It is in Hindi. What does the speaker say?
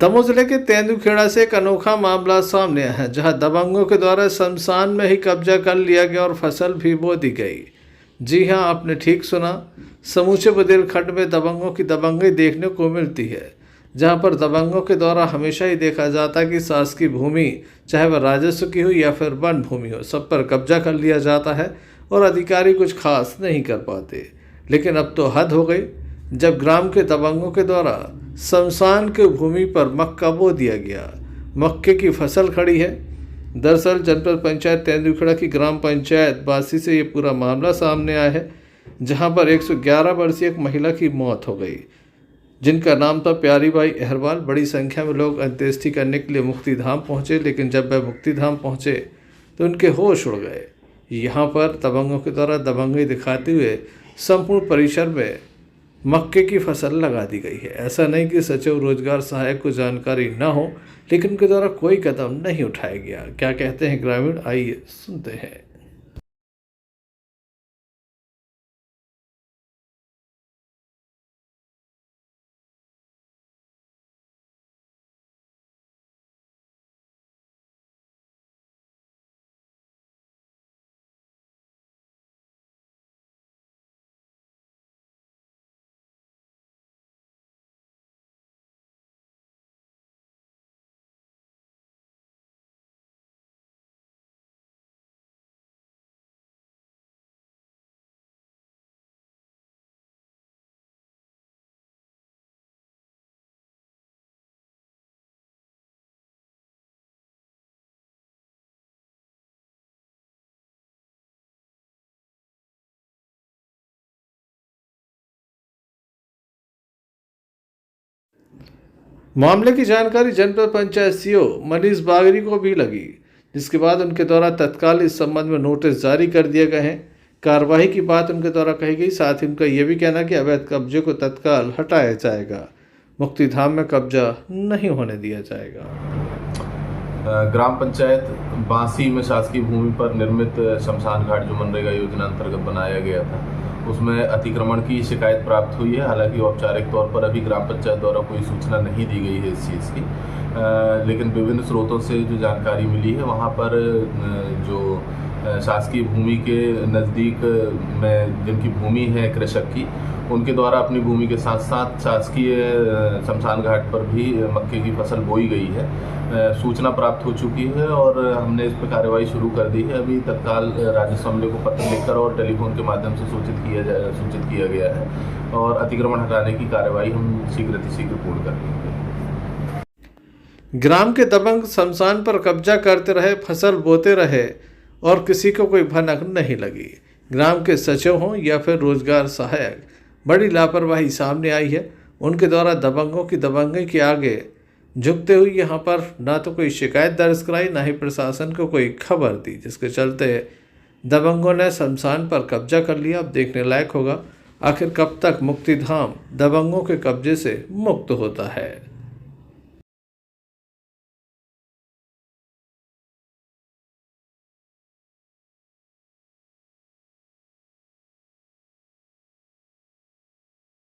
दमोह जिले के तेंदुखेड़ा से एक अनोखा मामला सामने आया है, जहां दबंगों के द्वारा शमशान में ही कब्जा कर लिया गया और फसल भी बो दी गई। जी हां, आपने ठीक सुना। समूचे बुंदेलखंड में दबंगों की दबंगई देखने को मिलती है, जहां पर दबंगों के द्वारा हमेशा ही देखा जाता है कि शासकीय भूमि, चाहे वह राजस्व की हो या फिर वन भूमि हो, सब पर कब्जा कर लिया जाता है और अधिकारी कुछ खास नहीं कर पाते। लेकिन अब तो हद हो गई, जब ग्राम के दबंगों के द्वारा शमशान के भूमि पर मक्का बो दिया गया। मक्के की फसल खड़ी है। दरअसल जनपद पंचायत तेंदुखेड़ा की ग्राम पंचायत बासी से ये पूरा मामला सामने आया है, जहां पर 111 वर्षीय एक महिला की मौत हो गई, जिनका नाम था प्यारी बाई अहरवाल। बड़ी संख्या में लोग अंत्येष्टि करने के लिए मुक्तिधाम पहुंचे, लेकिन जब वह मुक्तिधाम पहुंचे तो उनके होश उड़ गए। यहाँ पर दबंगों के द्वारा दबंगई दिखाते हुए संपूर्ण परिसर में मक्के की फसल लगा दी गई है। ऐसा नहीं कि सचिव रोजगार सहायक को जानकारी न हो, लेकिन उनके द्वारा कोई कदम नहीं उठाया गया। क्या कहते हैं ग्रामीण, आइए सुनते हैं। मामले की जानकारी जनपद पंचायत सीओ मनीष बागरी को भी लगी, जिसके बाद उनके द्वारा तत्काल इस संबंध में नोटिस जारी कर दिए गए हैं। कार्रवाई की बात उनके द्वारा कही गई। साथ ही उनका यह भी कहना कि अवैध कब्जे को तत्काल हटाया जाएगा, मुक्तिधाम में कब्जा नहीं होने दिया जाएगा। ग्राम पंचायत बांसी में शासकीय भूमि पर निर्मित शमशान घाट जो मनरेगा योजना अंतर्गत बनाया गया था, उसमें अतिक्रमण की शिकायत प्राप्त हुई है। हालांकि औपचारिक तौर पर अभी ग्राम पंचायत द्वारा कोई सूचना नहीं दी गई है इस चीज़ की, लेकिन विभिन्न स्रोतों से जो जानकारी मिली है, वहाँ पर जो शासकीय भूमि के नज़दीक में जिनकी भूमि है कृषक की, उनके द्वारा अपनी भूमि के साथ साथ शासकीय शमशान घाट पर भी मक्के की फसल बोई गई है। सूचना प्राप्त हो चुकी है और हमने इस पर कार्रवाई शुरू कर दी है। अभी तत्काल राजस्व अमले को पत्र लिखकर और टेलीफोन के माध्यम से सूचित किया गया है और अतिक्रमण हटाने की कार्रवाई हम शीघ्र पूर्ण कर देंगे। ग्राम के दबंग शमशान पर कब्जा करते रहे, फसल बोते रहे और किसी को कोई भनक नहीं लगी। ग्राम के सचिव हों या फिर रोजगार सहायक, बड़ी लापरवाही सामने आई है। उनके द्वारा दबंगों की दबंगई के आगे झुकते हुए यहाँ पर ना तो कोई शिकायत दर्ज कराई, ना ही प्रशासन को कोई खबर दी, जिसके चलते दबंगों ने शमशान पर कब्जा कर लिया। अब देखने लायक होगा आखिर कब तक मुक्तिधाम दबंगों के कब्जे से मुक्त होता है।